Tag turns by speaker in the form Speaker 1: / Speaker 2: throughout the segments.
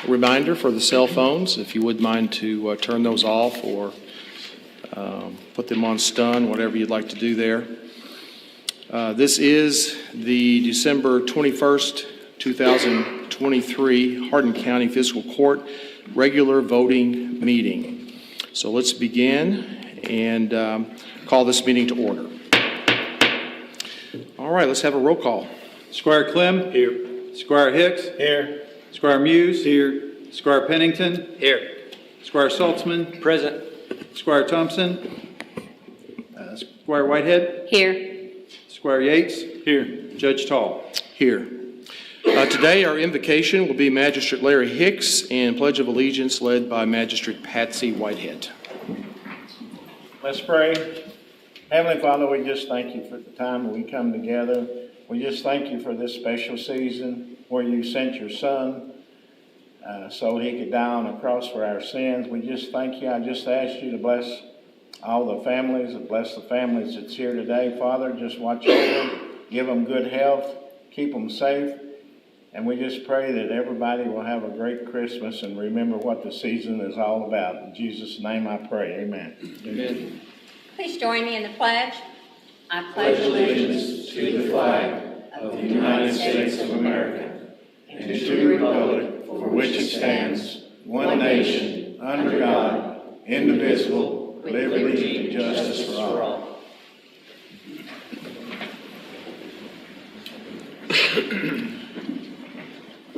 Speaker 1: reminder for the cell phones, if you would mind to turn those off or put them on stun, whatever you'd like to do there. This is the December 21st, 2023 Hardin County Fiscal Court regular voting meeting. So let's begin and call this meeting to order. All right, let's have a roll call.
Speaker 2: Squire Clem. Here. Squire Hicks. Here. Squire Muse. Here. Squire Pennington. Here. Squire Saltzman. Present. Squire Thompson. Squire Whitehead.
Speaker 3: Here.
Speaker 2: Squire Yates. Here. Judge Tall.
Speaker 1: Here. Today our invocation will be Magistrate Larry Hicks and Pledge of Allegiance led by Magistrate Patsy Whitehead.
Speaker 4: Let's pray. Heavenly Father, we just thank you for the time that we come together. We just thank you for this special season where you sent your Son so he could die on the cross for our sins. We just thank you. I just ask you to bless all the families, bless the families that's here today. Father, just watch over them, give them good health, keep them safe. And we just pray that everybody will have a great Christmas and remember what the season is all about. In Jesus' name I pray. Amen.
Speaker 2: Amen.
Speaker 3: Please join me in the pledge. I
Speaker 5: pledge allegiance to the flag of the United States of America and to the republic for which it stands, one nation, under God, indivisible, with liberty and justice for all.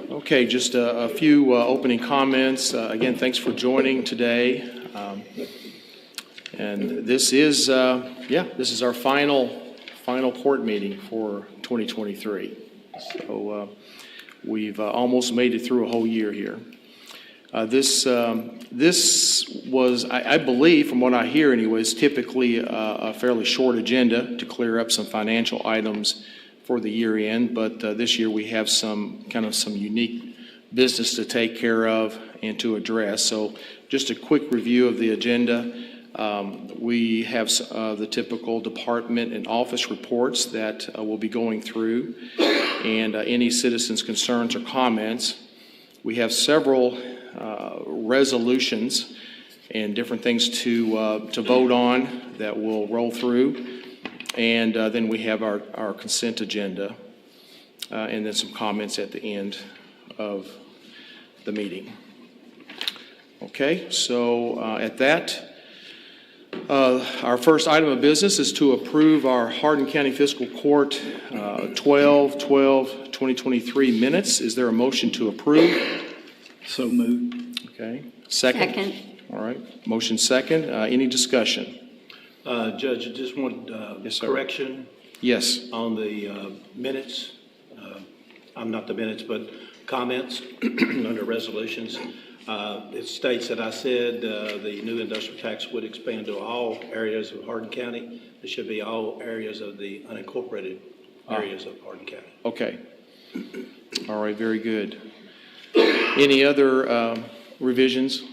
Speaker 1: Okay, just a few opening comments. Again, thanks for joining today. And this is our final court meeting for 2023. So we've almost made it through a whole year here. This was, I believe, from what I hear anyways, typically a fairly short agenda to clear up some financial items for the year end, but this year we have some unique business to take care of and to address. So just a quick review of the agenda. We have the typical department and office reports that we'll be going through, and any citizens' concerns or comments. We have several resolutions and different things to vote on that we'll roll through. And then we have our consent agenda, and then some comments at the end of the meeting. Okay, so at that, our first item of business is to approve our Hardin County Fiscal Court 12/12/2023 minutes. Is there a motion to approve?
Speaker 2: So moved.
Speaker 1: Okay, second? All right, motion second. Any discussion?
Speaker 6: Judge, I just want
Speaker 1: Yes, sir.
Speaker 6: correction.
Speaker 1: Yes.
Speaker 6: On the minutes. I'm not the minutes, but comments under resolutions. It states that I said the new industrial tax would expand to all areas of Hardin County. It should be all areas of the unincorporated areas of Hardin County. Okay.
Speaker 1: All right, very good. Any other revisions?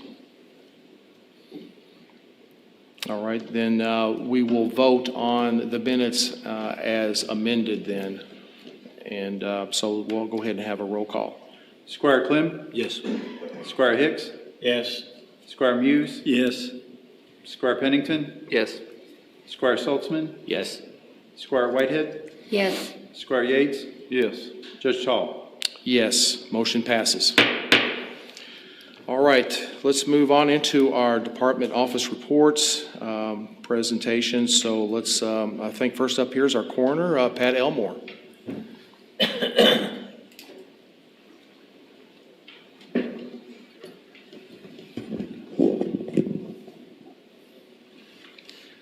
Speaker 1: All right, then we will vote on the minutes as amended then. And so we'll go ahead and have a roll call.
Speaker 2: Squire Clem.
Speaker 6: Yes.
Speaker 2: Squire Hicks.
Speaker 4: Yes.
Speaker 2: Squire Muse.
Speaker 6: Yes.
Speaker 2: Squire Pennington.
Speaker 6: Yes.
Speaker 2: Squire Saltzman.
Speaker 6: Yes.
Speaker 2: Squire Whitehead.
Speaker 3: Yes.
Speaker 2: Squire Yates.
Speaker 6: Yes.
Speaker 2: Judge Tall.
Speaker 1: Yes, motion passes. All right, let's move on into our department office reports, presentations. So let's, I think first up here is our coroner, Pat Elmore.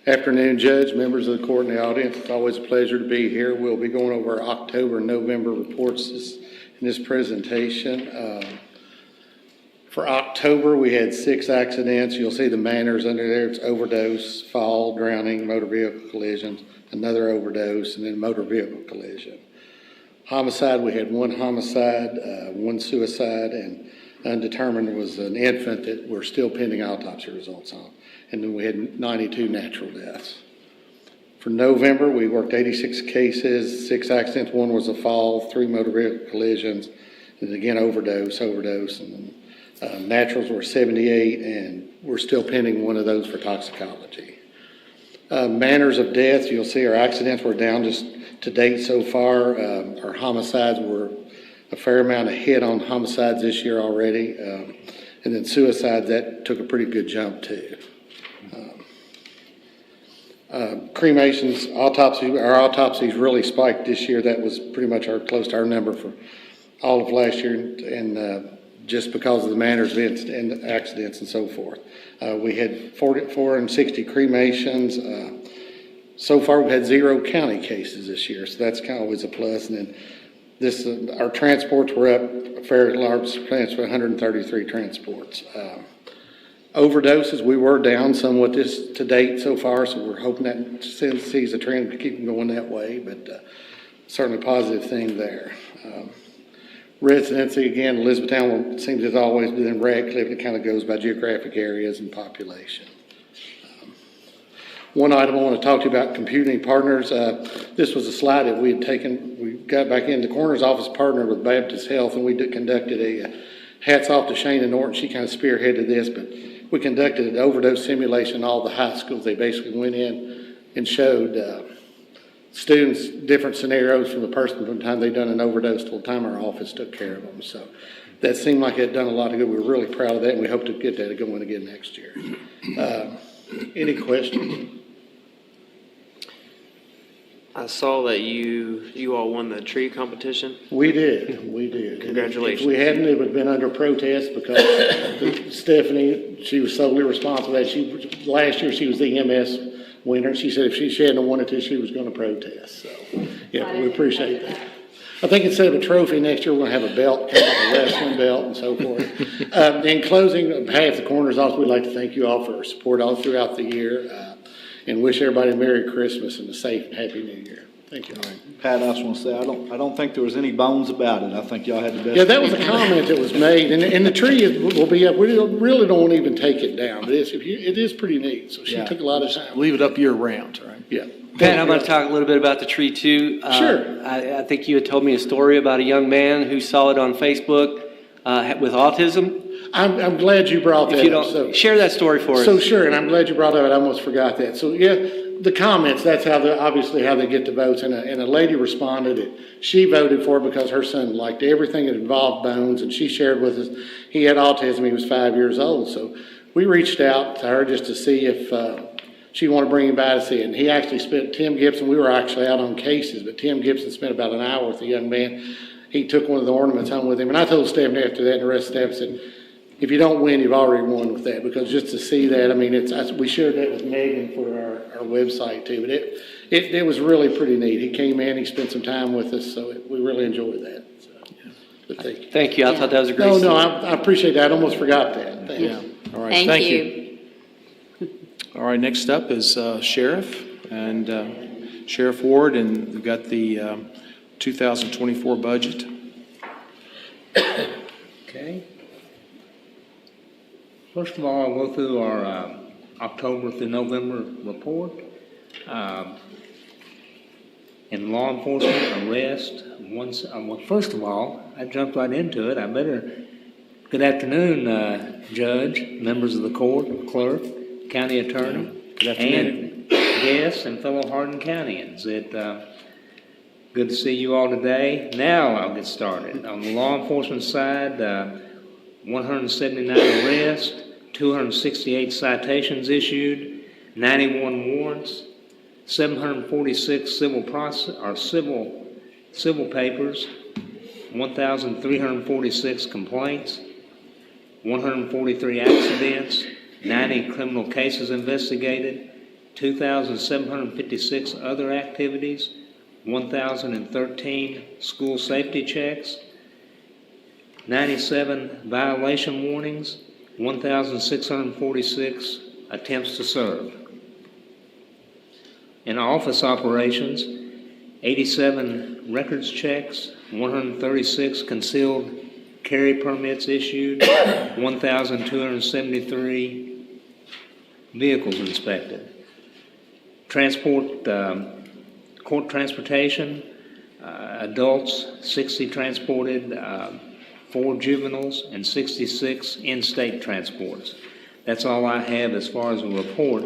Speaker 7: Afternoon, Judge, members of the court and the audience. It's always a pleasure to be here. We'll be going over October and November reports in this presentation. For October, we had 6 accidents. You'll see the manners under there. It's overdose, fall, drowning, motor vehicle collisions, another overdose, and then motor vehicle collision. Homicide, we had 1 homicide, 1 suicide, and undetermined was an infant that we're still pending autopsy results on. And then we had 92 natural deaths. For November, we worked 86 cases, 6 accidents. 1 was a fall, 3 motor vehicle collisions, and again overdose, and then Naturals were 78, and we're still pending one of those for toxicology. Manners of death, you'll see our accidents were down just to date so far. Our homicides were a fair amount ahead on homicides this year already. And then suicides, that took a pretty good jump too. Cremations, our autopsies really spiked this year. That was pretty much close to our number for all of last year, and just because of the manners of events and accidents and so forth. We had 460 cremations. So far, we've had 0 county cases this year, so that's kind of always a plus. And then our transports were up a fairly large percentage, 133 transports. Overdoses, we were down somewhat this to date so far, so we're hoping that sees a trend to keep going that way, but certainly a positive thing there. Residency, again, Elizabethtown seems to have always been in Radcliffe. It kind of goes by geographic areas and population. One item I want to talk to you about, computing partners. This was a slide that we had taken. We got back in. The coroner's office partnered with Baptist Health, and we conducted a hats off to Shana Norton. She kind of spearheaded this, but we conducted an overdose simulation in all the high schools. They basically went in and showed students different scenarios from the time they'd done an overdose till the time our office took care of them. So that seemed like it had done a lot of good. We were really proud of that, and we hope to get that going again next year. Any questions?
Speaker 8: I saw that you all won the tree competition.
Speaker 7: We did.
Speaker 8: Congratulations.
Speaker 7: If we hadn't, it would have been under protest because Stephanie, she was solely responsible. Last year she was the EMS winner. She said if she hadn't wanted to, she was going to protest. So, yeah, we appreciate that. I think instead of a trophy next year, we're going to have a belt, kind of a wrestling belt and so forth. In closing, on behalf of the coroner's office, we'd like to thank you all for your support all throughout the year. And wish everybody a Merry Christmas and a safe and Happy New Year. Thank you.
Speaker 9: Pat, I just want to say, I don't think there was any bones about it. I think y'all had the best.
Speaker 7: Yeah, that was a comment that was made, and the tree will be up. We really don't even take it down, but it is pretty neat. So she took a lot of time.
Speaker 1: Leave it up year round, right?
Speaker 7: Yeah.
Speaker 8: Pat, I'm going to talk a little bit about the tree too.
Speaker 7: Sure.
Speaker 8: I think you had told me a story about a young man who saw it on Facebook with autism.
Speaker 7: I'm glad you brought that up.
Speaker 8: Share that story for us.
Speaker 7: So sure, and I'm glad you brought that up. I almost forgot that. So yeah, the comments, that's obviously how they get the votes. And a lady responded that she voted for it because her son liked everything that involved bones, and she shared with us he had autism. He was 5 years old. So we reached out to her just to see if she wanted to bring him by to see it. And he actually Tim Gibson, we were actually out on cases, but Tim Gibson spent about an hour with the young man. He took one of the ornaments home with him. And I told Stephanie after that, and the rest of the staff said, if you don't win, you've already won with that, because just to see that, I mean, we shared that with Megan for our website too, but it was really pretty neat. He came in, he spent some time with us, so we really enjoyed that. So, but thank you.
Speaker 8: Thank you. I thought that was a great story.
Speaker 7: I appreciate that. I almost forgot that. Thanks.
Speaker 1: Yeah. All right.
Speaker 3: Thank you.
Speaker 1: All right. Next up is Sheriff and Sheriff Ward, and we've got the 2024 budget.
Speaker 10: Okay. First of all, I'll go through our October through November report. In law enforcement, arrest. Well, first of all, I jumped right into it. Good afternoon, Judge, members of the court, clerk, county attorney,
Speaker 1: Good afternoon.
Speaker 10: and guests and fellow Hardin Countyans. Good to see you all today. Now I'll get started. On the law enforcement side, 179 arrests, 268 citations issued, 91 warrants, 746 civil papers, 1,346 complaints, 143 accidents, 90 criminal cases investigated, 2,756 other activities, 1,013 school safety checks, 97 violation warnings, 1,646 attempts to serve. In office operations, 87 records checks, 136 concealed carry permits issued, 1,273 vehicles inspected. Court transportation, adults 60 transported, 4 juveniles, and 66 in-state transports. That's all I have as far as a report.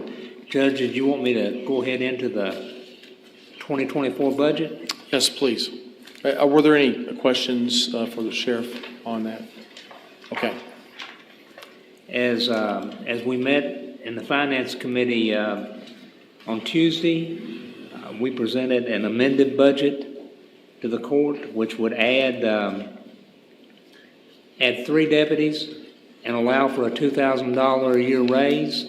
Speaker 10: Judge, did you want me to go ahead into the 2024 budget?
Speaker 1: Yes, please. Were there any questions for the sheriff on that? Okay.
Speaker 10: As we met in the Finance Committee on Tuesday, we presented an amended budget to the court, which would add 3 deputies and allow for a $2,000 a year raise,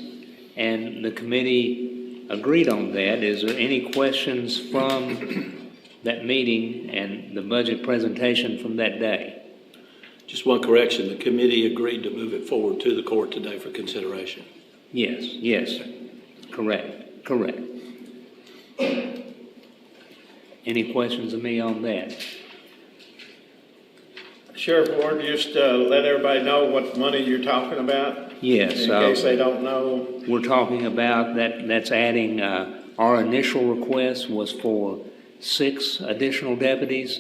Speaker 10: and the committee agreed on that. Is there any questions from that meeting and the budget presentation from that day?
Speaker 6: Just one correction, the committee agreed to move it forward to the court today for consideration.
Speaker 10: Yes, correct. Any questions of me on that?
Speaker 4: Sheriff Ward, just let everybody know what money you're talking about.
Speaker 10: Yes.
Speaker 4: In case they don't know.
Speaker 10: We're talking about that's adding, our initial request was for 6 additional deputies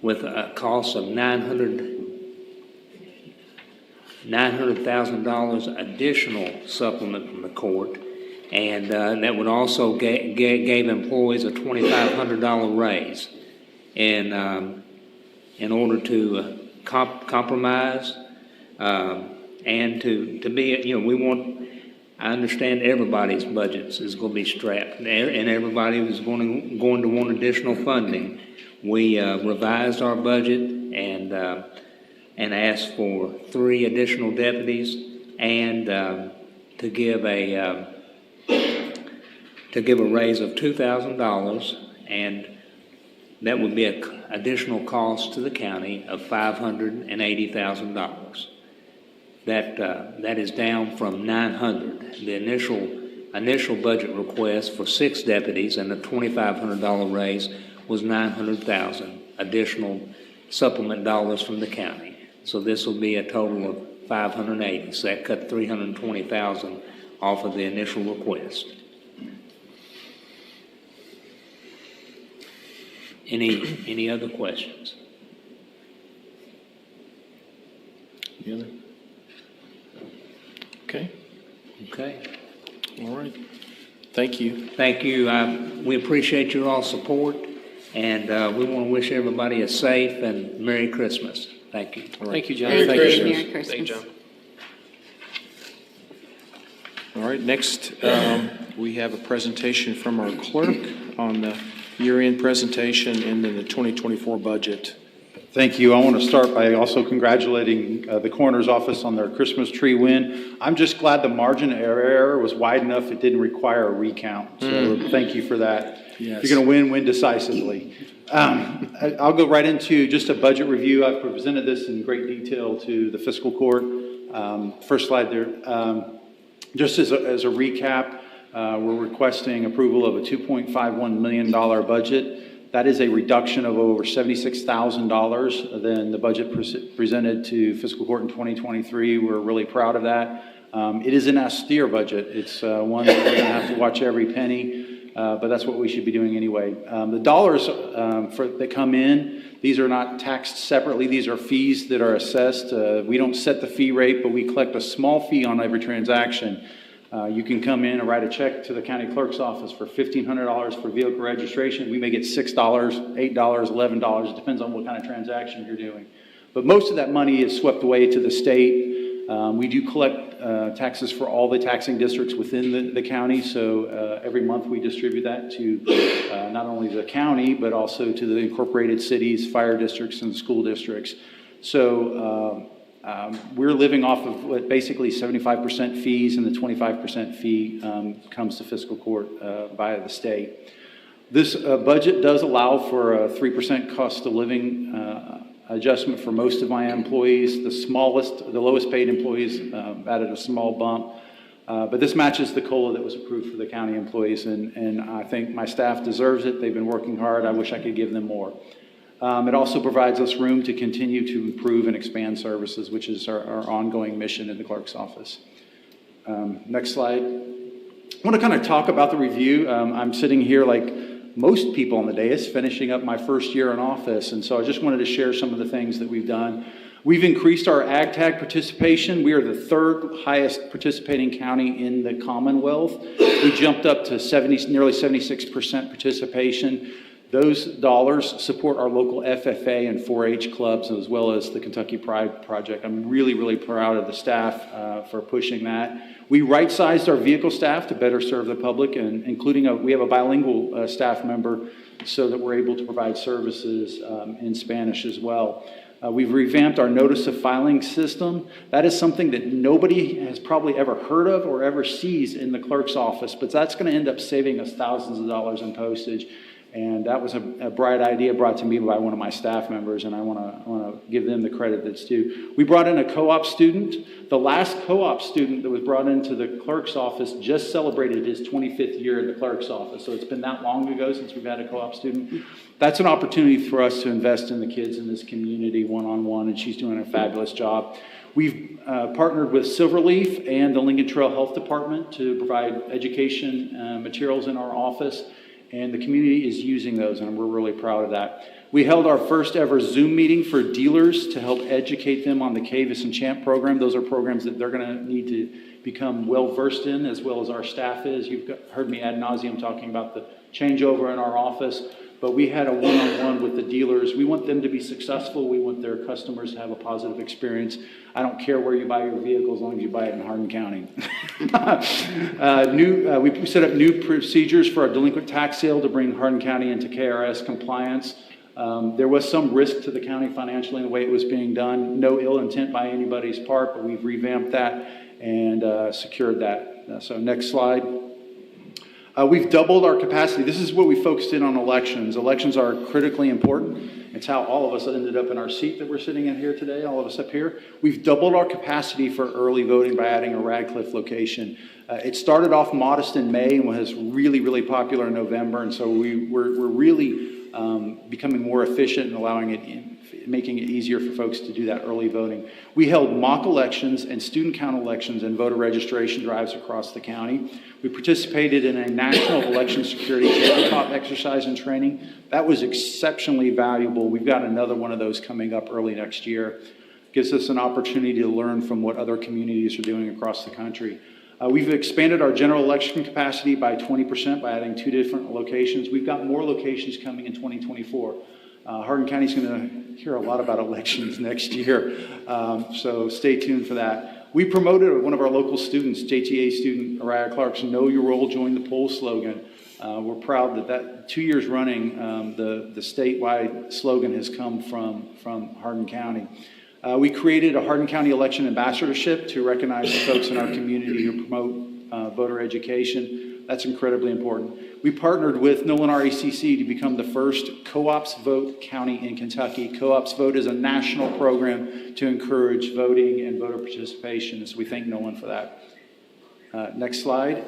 Speaker 10: with a cost of $900,000 additional supplement from the court. And that would also gave employees a $2,500 raise. And in order to compromise and to be, we want, I understand everybody's budgets is going to be strapped, and everybody was going to want additional funding. We revised our budget and asked for 3 additional deputies and to give a raise of $2,000, and that would be an additional cost to the county of $580,000. That is down from $900,000. The initial budget request for 6 deputies and a $2,500 raise was $900,000 additional supplement dollars from the county. So this will be a total of $580,000. So that cut $320,000 off of the initial request. Any other questions?
Speaker 1: Any other? Okay. All right. Thank you.
Speaker 10: Thank you. We appreciate your all support, and we want to wish everybody a safe and Merry Christmas. Thank you.
Speaker 1: All right.
Speaker 8: Thank you, John.
Speaker 3: Thank you.
Speaker 1: Christmas.
Speaker 3: Merry Christmas.
Speaker 8: Thank you, John.
Speaker 1: All right, next, we have a presentation from our clerk on the year-end presentation and then the 2024 budget.
Speaker 2: Thank you. I want to start by also congratulating the coroner's office on their Christmas tree win. I'm just glad the margin of error was wide enough it didn't require a recount. So thank you for that.
Speaker 1: Yes.
Speaker 2: If you're going to win decisively. I'll go right into just a budget review. I've presented this in great detail to the Fiscal Court. First slide there. Just as a recap, we're requesting approval of a $2.51 million budget. That is a reduction of over $76,000 than the budget presented to Fiscal Court in 2023. We're really proud of that. It is an austere budget. It's one that we're going to have to watch every penny, but that's what we should be doing anyway. The dollars that come in, these are not taxed separately. These are fees that are assessed. We don't set the fee rate, but we collect a small fee on every transaction. You can come in and write a check to the county clerk's office for $1,500 for vehicle registration. We may get $6, $8, $11. It depends on what kind of transaction you're doing. But most of that money is swept away to the state. We do collect taxes for all the taxing districts within the county. So every month we distribute that to not only the county, but also to the incorporated cities, fire districts, and school districts. So we're living off of what basically 75% fees, and the 25% fee comes to Fiscal Court via the state. This budget does allow for a 3% cost of living adjustment for most of my employees. The lowest paid employees added a small bump. But this matches the COLA that was approved for the county employees, and I think my staff deserves it. They've been working hard. I wish I could give them more. It also provides us room to continue to improve and expand services, which is our ongoing mission in the clerk's office. Next slide. I want to kind of talk about the review. I'm sitting here like most people on the dais, finishing up my first year in office, and so I just wanted to share some of the things that we've done. We've increased our ag tag participation. We are the third highest participating county in the Commonwealth. We jumped up to nearly 76% participation. Those dollars support our local FFA and 4-H clubs, as well as the Kentucky Pride Project. I'm really, really proud of the staff for pushing that. We right-sized our vehicle staff to better serve the public, and including we have a bilingual staff member so that we're able to provide services in Spanish as well. We've revamped our notice of filing system. That is something that nobody has probably ever heard of or ever sees in the clerk's office, but that's going to end up saving us thousands of dollars in postage. And that was a bright idea brought to me by one of my staff members, and I want to give them the credit that's due. We brought in a co-op student. The last co-op student that was brought into the clerk's office just celebrated his 25th year in the clerk's office. So it's been that long ago since we've had a co-op student. That's an opportunity for us to invest in the kids in this community one-on-one, and she's doing a fabulous job. We've partnered with Silverleaf and the Lincoln Trail Health Department to provide education materials in our office. And the community is using those, and we're really proud of that. We held our first ever Zoom meeting for dealers to help educate them on the Cavis and Champ program. Those are programs that they're going to need to become well versed in, as well as our staff is. You've heard me ad nauseum talking about the changeover in our office, but we had a one-on-one with the dealers. We want them to be successful. We want their customers to have a positive experience. I don't care where you buy your vehicle as long as you buy it in Hardin County. We set up new procedures for our delinquent tax sale to bring Hardin County into KRS compliance. There was some risk to the county financially in the way it was being done. No ill intent by anybody's part, but we've revamped that and secured that. So next slide. We've doubled our capacity. This is what we focused in on elections. Elections are critically important. It's how all of us ended up in our seat that we're sitting in here today, all of us up here. We've doubled our capacity for early voting by adding a Radcliffe location. It started off modest in May and was really, really popular in November. And so we're really becoming more efficient and allowing it, making it easier for folks to do that early voting. We held mock elections and student count elections and voter registration drives across the county. We participated in a national election security tabletop exercise and training. That was exceptionally valuable. We've got another one of those coming up early next year. Gives us an opportunity to learn from what other communities are doing across the country. We've expanded our general election capacity by 20% by adding 2 different locations. We've got more locations coming in 2024. Hardin County is going to hear a lot about elections next year, so stay tuned for that. We promoted one of our local students, JTA student Araya Clark's "Know Your Role, Join the Poll" slogan. We're proud that 2 years running, the statewide slogan has come from Hardin County. We created a Hardin County Election Ambassadorship to recognize the folks in our community who promote voter education. That's incredibly important. We partnered with Nolan RECC to become the first Co-ops Vote county in Kentucky. Co-ops Vote is a national program to encourage voting and voter participation, so we thank Nolan for that. Next slide.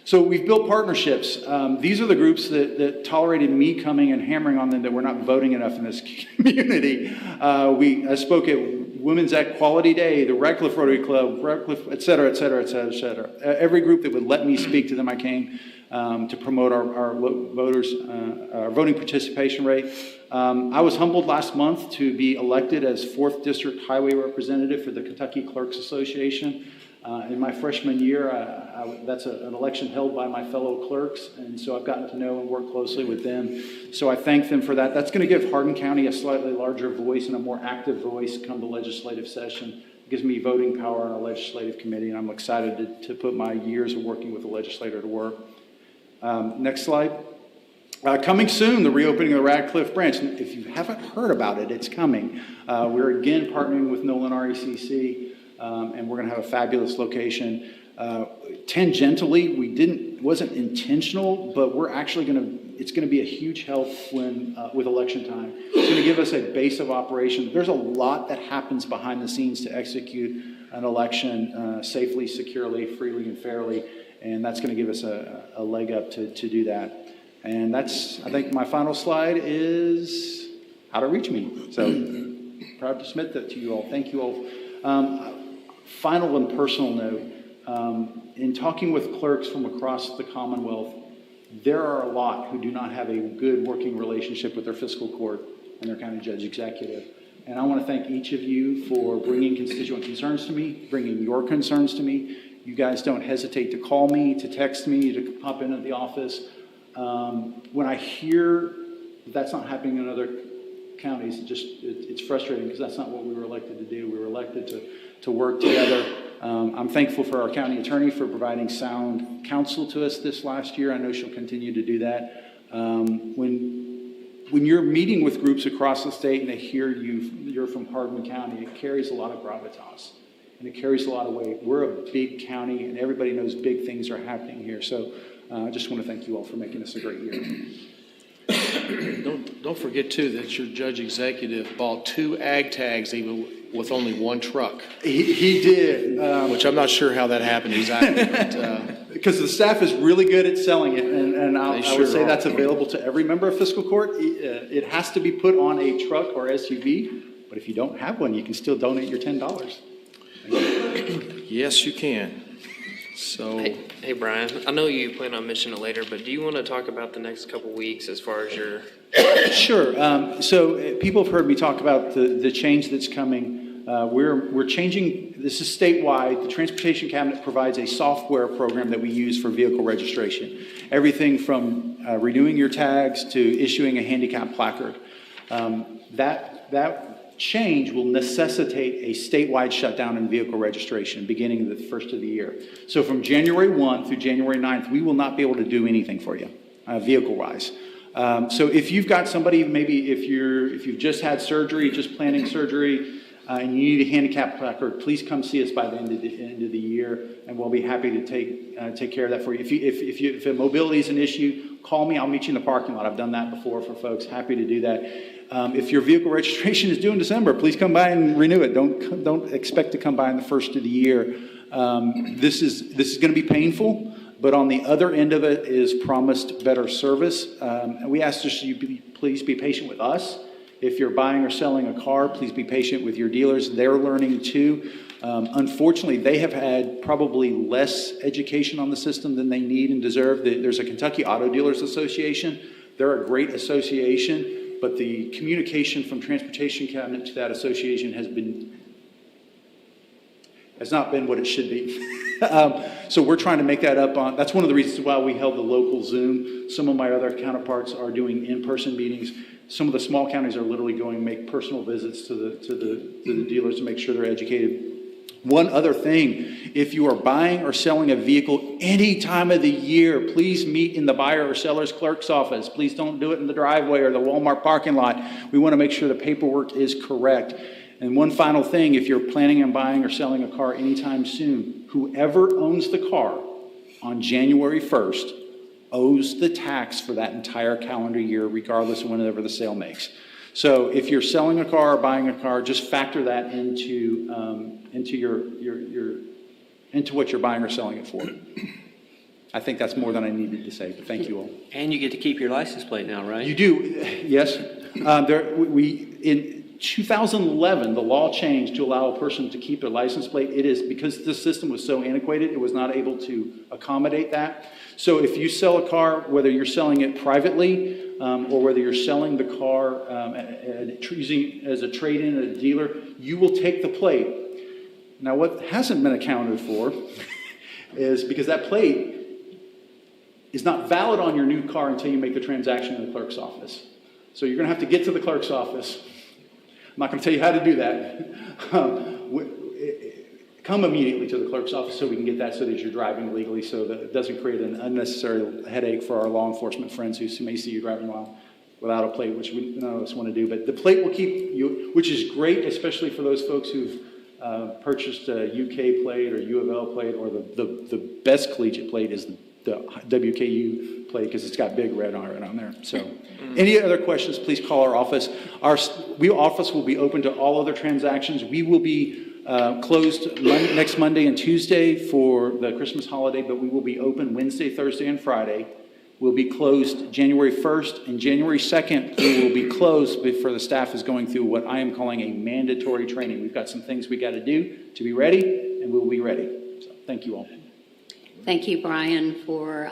Speaker 2: So we've built partnerships. These are the groups that tolerated me coming and hammering on them that we're not voting enough in this community. I spoke at Women's Equality Day, the Radcliffe Rotary Club, Radcliffe, et cetera, et cetera, et cetera, et cetera. Every group that would let me speak to them, I came to promote our voters, our voting participation rate. I was humbled last month to be elected as 4th District Highway Representative for the Kentucky Clerks Association. In my freshman year, that's an election held by my fellow clerks, and so I've gotten to know and work closely with them. So I thank them for that. That's going to give Hardin County a slightly larger voice and a more active voice come the legislative session. It gives me voting power on a legislative committee, and I'm excited to put my years of working with the legislator to work. Next slide. Coming soon, the reopening of the Radcliffe branch. If you haven't heard about it, it's coming. We're again partnering with Nolan RECC. And we're going to have a fabulous location. Tangentially, wasn't intentional, but we're actually it's going to be a huge help with election time. It's going to give us a base of operation. There's a lot that happens behind the scenes to execute an election safely, securely, freely, and fairly, and that's going to give us a leg up to do that. And I think my final slide is how to reach me. So proud to submit that to you all. Thank you all. Final and personal note, in talking with clerks from across the Commonwealth, there are a lot who do not have a good working relationship with their fiscal court and their county judge executive.
Speaker 11: And I want to thank each of you for bringing constituent concerns to me, bringing your concerns to me. You guys don't hesitate to call me, to text me, to pop into the office. When I hear that's not happening in other counties, it's frustrating because that's not what we were elected to do. We were elected to work together. I'm thankful for our county attorney for providing sound counsel to us this last year. I know she'll continue to do that. When you're meeting with groups across the state and they hear you're from Hardin County, it carries a lot of gravitas and it carries a lot of weight. We're a big county and everybody knows big things are happening here. So I just want to thank you all for making this a great year.
Speaker 1: Don't forget too that your judge executive bought 2 ag tags even with only 1 truck.
Speaker 11: He did.
Speaker 1: Which I'm not sure how that happened exactly. But,
Speaker 11: because the staff is really good at selling it, and I would say
Speaker 1: are.
Speaker 11: that's available to every member of Fiscal Court. It has to be put on a truck or SUV, but if you don't have one, you can still donate your $10.
Speaker 1: yes, you can. So,
Speaker 12: Hey Brian, I know you plan on mentioning it later, but do you want to talk about the next couple weeks as far as your...
Speaker 11: Sure. So people have heard me talk about the change that's coming. We're changing, this is statewide. The Transportation Cabinet provides a software program that we use for vehicle registration. Everything from renewing your tags to issuing a handicap placard. That change will necessitate a statewide shutdown in vehicle registration beginning the first of the year. So from January 1 through January 9th, we will not be able to do anything for you, vehicle-wise. So if you've got somebody, maybe if you've just had surgery, just planning surgery, and you need a handicap placard, please come see us by the end of the year, and we'll be happy to take care of that for you. If mobility is an issue, call me. I'll meet you in the parking lot. I've done that before for folks. Happy to do that. If your vehicle registration is due in December, please come by and renew it. Don't expect to come by in the first of the year. This is going to be painful, but on the other end of it is promised better service. And we ask that you please be patient with us. If you're buying or selling a car, please be patient with your dealers. They're learning too. Unfortunately, they have had probably less education on the system than they need and deserve. There's a Kentucky Auto Dealers Association. They're a great association, but the communication from Transportation Cabinet to that association has not been what it should be. So we're trying to make that up on. That's one of the reasons why we held the local Zoom. Some of my other counterparts are doing in-person meetings. Some of the small counties are literally going to make personal visits to the dealers to make sure they're educated. One other thing, if you are buying or selling a vehicle any time of the year, please meet in the buyer or seller's clerk's office. Please don't do it in the driveway or the Walmart parking lot. We want to make sure the paperwork is correct. And one final thing, if you're planning on buying or selling a car anytime soon, whoever owns the car on January 1st owes the tax for that entire calendar year, regardless of whenever the sale makes. So if you're selling a car or buying a car, just factor that into what you're buying or selling it for. I think that's more than I needed to say, but thank you all.
Speaker 8: And you get to keep your license plate now, right?
Speaker 11: You do, yes. In 2011, the law changed to allow a person to keep their license plate. It is because this system was so antiquated, it was not able to accommodate that. So if you sell a car, whether you're selling it privately or whether you're selling the car using as a trade-in at a dealer, you will take the plate. Now, what hasn't been accounted for is because that plate is not valid on your new car until you make the transaction in the clerk's office. So you're going to have to get to the clerk's office. I'm not going to tell you how to do that. Come immediately to the clerk's office so we can get that so that you're driving legally, so that it doesn't create an unnecessary headache for our law enforcement friends who may see you driving without a plate, which none of us want to do. But the plate will keep you, which is great, especially for those folks who've purchased a UK plate or U of L plate, or the best collegiate plate is the WKU plate because it's got big red on there. So any other questions, please call our office. Our office will be open to all other transactions. We will be closed next Monday and Tuesday for the Christmas holiday, but we will be open Wednesday, Thursday, and Friday. We'll be closed January 1st and January 2nd. We will be closed before the staff is going through what I am calling a mandatory training. We've got some things we got to do to be ready, and we'll be ready. So thank you all.
Speaker 3: Thank you, Brian, for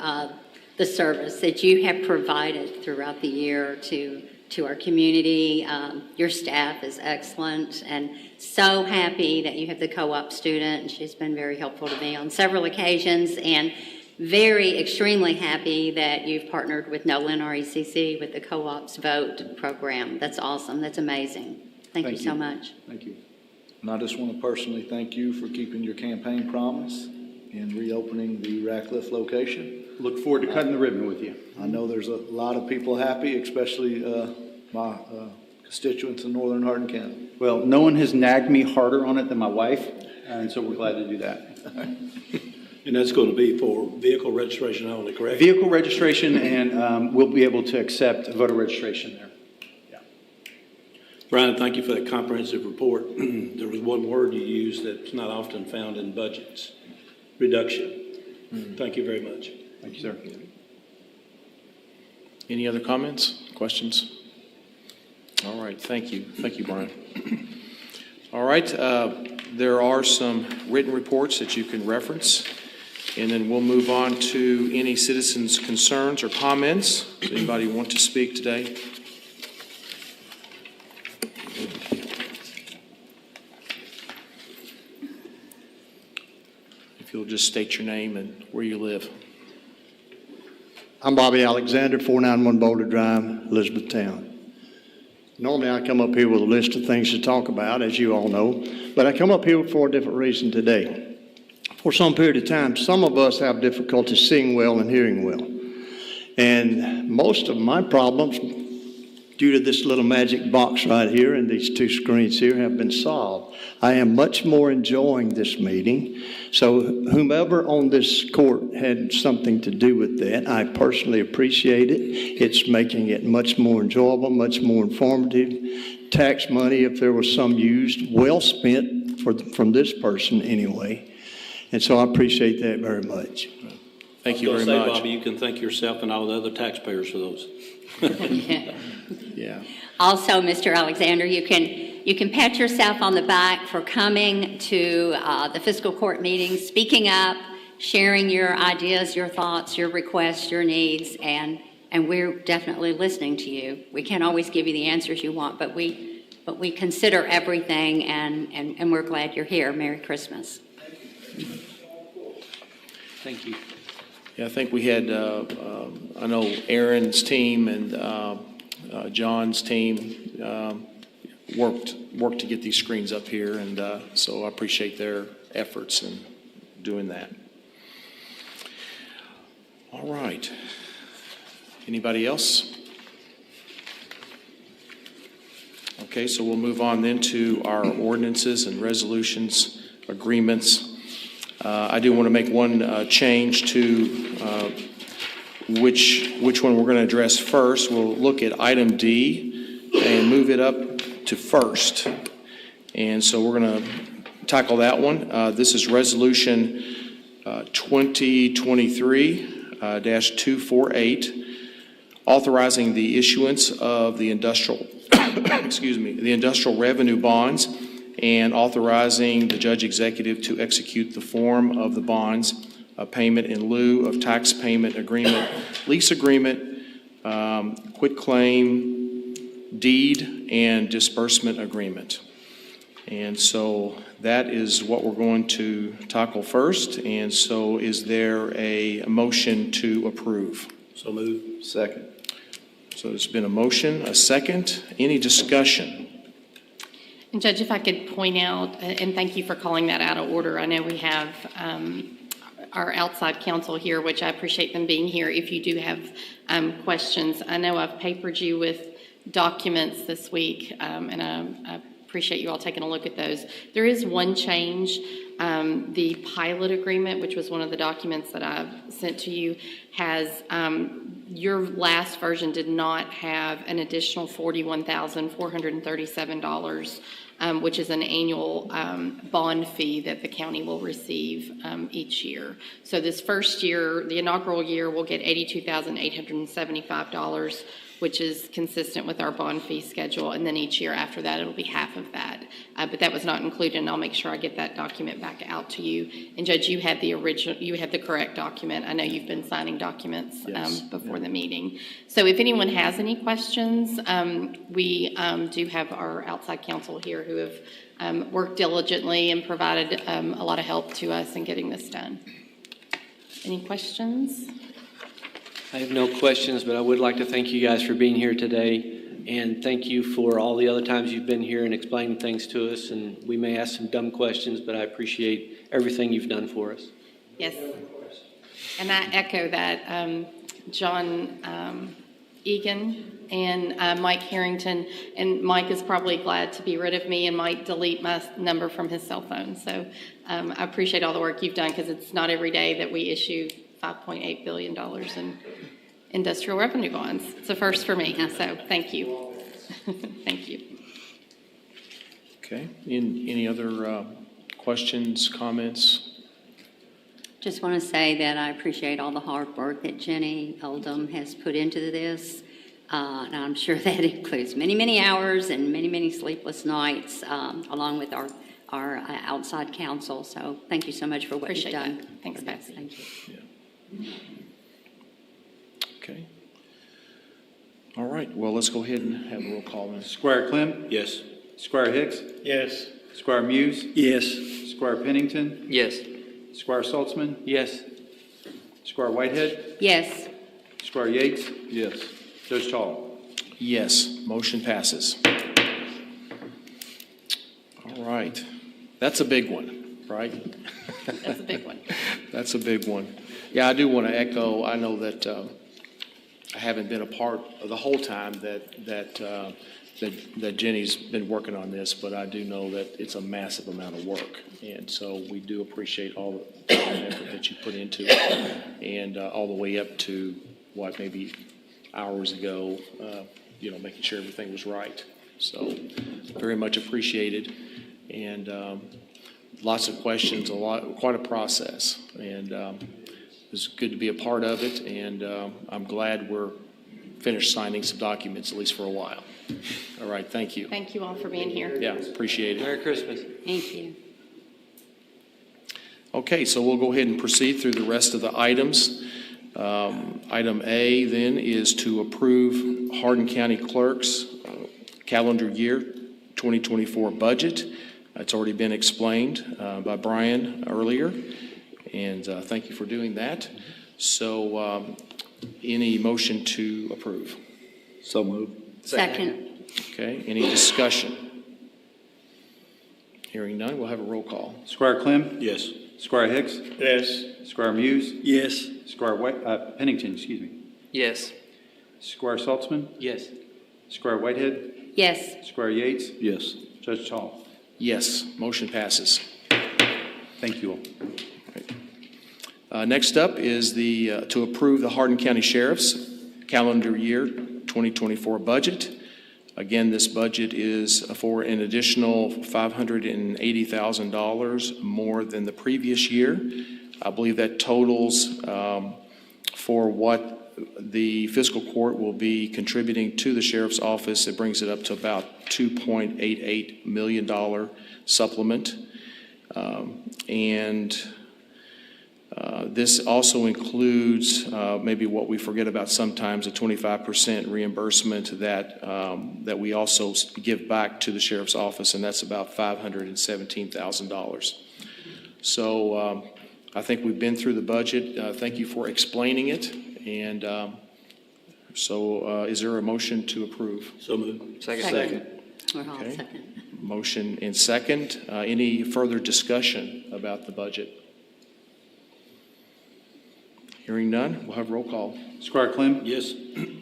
Speaker 3: the service that you have provided throughout the year to to our community. Your staff is excellent, and so happy that you have the co-op student. She's been very helpful to me on several occasions, and extremely happy that you've partnered with Nolan RECC with the Co-ops Vote program. That's awesome. That's amazing. Thank you so much.
Speaker 9: Thank you. And I just want to personally thank you for keeping your campaign promise and reopening the Ratcliffe location.
Speaker 11: Look forward to cutting the ribbon with you.
Speaker 9: I know there's a lot of people happy, especially my constituents in northern Hardin County.
Speaker 11: Well, no one has nagged me harder on it than my wife, and so we're glad to do that.
Speaker 6: And that's going to be for vehicle registration only, correct?
Speaker 11: Vehicle registration, and we'll be able to accept voter registration there. Yeah.
Speaker 6: Brian, thank you for that comprehensive report. There was one word you used that's not often found in budgets: reduction. Thank you very much.
Speaker 11: Thank you, sir.
Speaker 1: Any other comments, questions? All right, thank you. Thank you, Brian. All right, there are some written reports that you can reference, and then we'll move on to any citizens' concerns or comments. Does anybody want to speak today? If you'll just state your name and where you live.
Speaker 13: I'm Bobby Alexander, 491 Boulder Drive, Elizabethtown. Normally I come up here with a list of things to talk about, as you all know, but I come up here for a different reason today. For some period of time, some of us have difficulty seeing well and hearing well. And most of my problems, due to this little magic box right here and these two screens here, have been solved. I am much more enjoying this meeting. So whomever on this court had something to do with that, I personally appreciate it. It's making it much more enjoyable, much more informative. Tax money, if there was some used, well spent from this person anyway. And so I appreciate that very much.
Speaker 1: Thank you very much.
Speaker 6: Bobby, you can thank yourself and all the other taxpayers for those.
Speaker 1: Yeah.
Speaker 3: Also, Mr. Alexander, you can pat yourself on the back for coming to the fiscal court meeting, speaking up, sharing your ideas, your thoughts, your requests, your needs, and we're definitely listening to you. We can't always give you the answers you want, but we consider everything, and we're glad you're here. Merry Christmas.
Speaker 8: Thank you.
Speaker 1: Yeah, I think we had, I know Aaron's team and John's team worked to get these screens up here, and so I appreciate their efforts in doing that. All right. Anybody else? Okay, so we'll move on then to our ordinances and resolutions, agreements. I do want to make one change to which one we're going to address first. We'll look at item D and move it up to first. And so we're going to tackle that one. This is Resolution 2023-248, authorizing the issuance of the industrial, the industrial revenue bonds, and authorizing the judge executive to execute the form of the bonds, a payment in lieu of tax payment agreement, lease agreement, quitclaim, deed, and disbursement agreement. And so that is what we're going to tackle first. And so is there a motion to approve?
Speaker 6: So moved.
Speaker 9: Second.
Speaker 1: So there's been a motion, a second. Any discussion?
Speaker 14: And Judge, if I could point out, and thank you for calling that out of order. I know we have our outside counsel here, which I appreciate them being here. If you do have questions, I know I've papered you with documents this week, and I appreciate you all taking a look at those. There is one change. The pilot agreement, which was one of the documents that I've sent to you, has your last version did not have an additional $41,437, which is an annual bond fee that the county will receive each year. So this first year, the inaugural year, we'll get $82,875 which is consistent with our bond fee schedule. And then each year after that, it'll be half of that. But that was not included, and I'll make sure I get that document back out to you. And Judge, you had the correct document. I know you've been signing documents before the meeting. So if anyone has any questions, we do have our outside counsel here who have worked diligently and provided a lot of help to us in getting this done. Any questions?
Speaker 8: I have no questions, but I would like to thank you guys for being here today. And thank you for all the other times you've been here and explained things to us. And we may ask some dumb questions, but I appreciate everything you've done for us.
Speaker 14: Yes. And I echo that. John Egan and Mike Harrington, and Mike is probably glad to be rid of me and might delete my number from his cell phone. So I appreciate all the work you've done, because it's not every day that we issue $5.8 billion in industrial revenue bonds. It's a first for me, so thank you. Thank you.
Speaker 1: Okay, any other questions, comments?
Speaker 3: Just want to say that I appreciate all the hard work that Jenny Oldham has put into this. And I'm sure that includes many, many hours and many, many sleepless nights, along with our outside counsel. So thank you so much for what you've done.
Speaker 14: That. Thanks, Betsy.
Speaker 3: Thank you.
Speaker 1: Yeah. Okay. All right, well, let's go ahead and have a roll call then.
Speaker 2: Squire Clem?
Speaker 6: Yes.
Speaker 2: Squire Hicks?
Speaker 4: Yes.
Speaker 2: Squire Muse?
Speaker 6: Yes.
Speaker 2: Squire Pennington?
Speaker 12: Yes.
Speaker 2: Squire Saltzman?
Speaker 8: Yes.
Speaker 2: Squire Whitehead?
Speaker 3: Yes.
Speaker 2: Squire Yates?
Speaker 9: Yes.
Speaker 2: Judge Tall?
Speaker 1: Yes, motion passes. All right, that's a big one, right?
Speaker 14: That's a big one.
Speaker 1: That's a big one. Yeah, I do want to echo, I know that I haven't been a part of the whole time that Jenny's been working on this, but I do know that it's a massive amount of work. And so we do appreciate all the time and effort that you put into it, and all the way up to maybe hours ago, making sure everything was right. So very much appreciated. And lots of questions, quite a process. And it was good to be a part of it. And I'm glad we're finished signing some documents, at least for a while. All right, thank you.
Speaker 14: Thank you all for being here.
Speaker 1: Yeah, appreciate it.
Speaker 8: Merry Christmas.
Speaker 3: Thank you.
Speaker 1: Okay, so we'll go ahead and proceed through the rest of the items. Item A then is to approve Hardin County Clerk's calendar year 2024 budget. It's already been explained by Brian earlier, and thank you for doing that. So any motion to approve?
Speaker 9: So moved.
Speaker 3: Second.
Speaker 1: Okay, any discussion? Hearing none, we'll have a roll call.
Speaker 2: Squire Clem?
Speaker 6: Yes.
Speaker 2: Squire Hicks?
Speaker 4: Yes.
Speaker 2: Squire Muse?
Speaker 6: Yes.
Speaker 2: Squire Pennington,
Speaker 12: Yes.
Speaker 2: Squire Saltzman?
Speaker 8: Yes.
Speaker 2: Squire Whitehead?
Speaker 3: Yes.
Speaker 2: Squire Yates?
Speaker 9: Yes.
Speaker 2: Judge Tall?
Speaker 1: Yes, motion passes.
Speaker 2: Thank you all.
Speaker 1: Next up is to approve the Hardin County Sheriff's calendar year 2024 budget. Again, this budget is for an additional $580,000 more than the previous year. I believe that totals for what the fiscal court will be contributing to the sheriff's office. It brings it up to about $2.88 million supplement. This also includes maybe what we forget about sometimes, a 25% reimbursement that we also give back to the sheriff's office, and that's about $517,000. So I think we've been through the budget. Thank you for explaining it. And is there a motion to approve?
Speaker 6: So moved.
Speaker 12: Second.
Speaker 3: We're all
Speaker 1: Okay.
Speaker 3: second.
Speaker 1: Motion and second. Any further discussion about the budget? Hearing none, we'll have roll call.
Speaker 2: Squire Clem?
Speaker 6: Yes.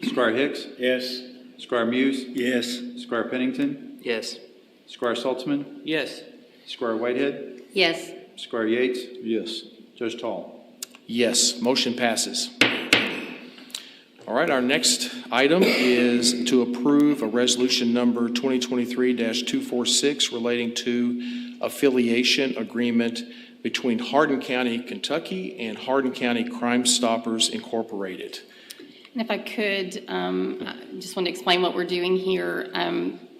Speaker 2: Squire Hicks?
Speaker 4: Yes.
Speaker 2: Squire Muse?
Speaker 6: Yes.
Speaker 2: Squire Pennington?
Speaker 12: Yes.
Speaker 2: Squire Saltzman?
Speaker 8: Yes.
Speaker 2: Squire Whitehead?
Speaker 3: Yes.
Speaker 2: Squire Yates?
Speaker 9: Yes.
Speaker 2: Judge Tall?
Speaker 1: Yes, motion passes. All right, our next item is to approve a resolution number 2023-246 relating to affiliation agreement between Hardin County, Kentucky and Hardin County Crime Stoppers Incorporated.
Speaker 14: And if I could, I just want to explain what we're doing here.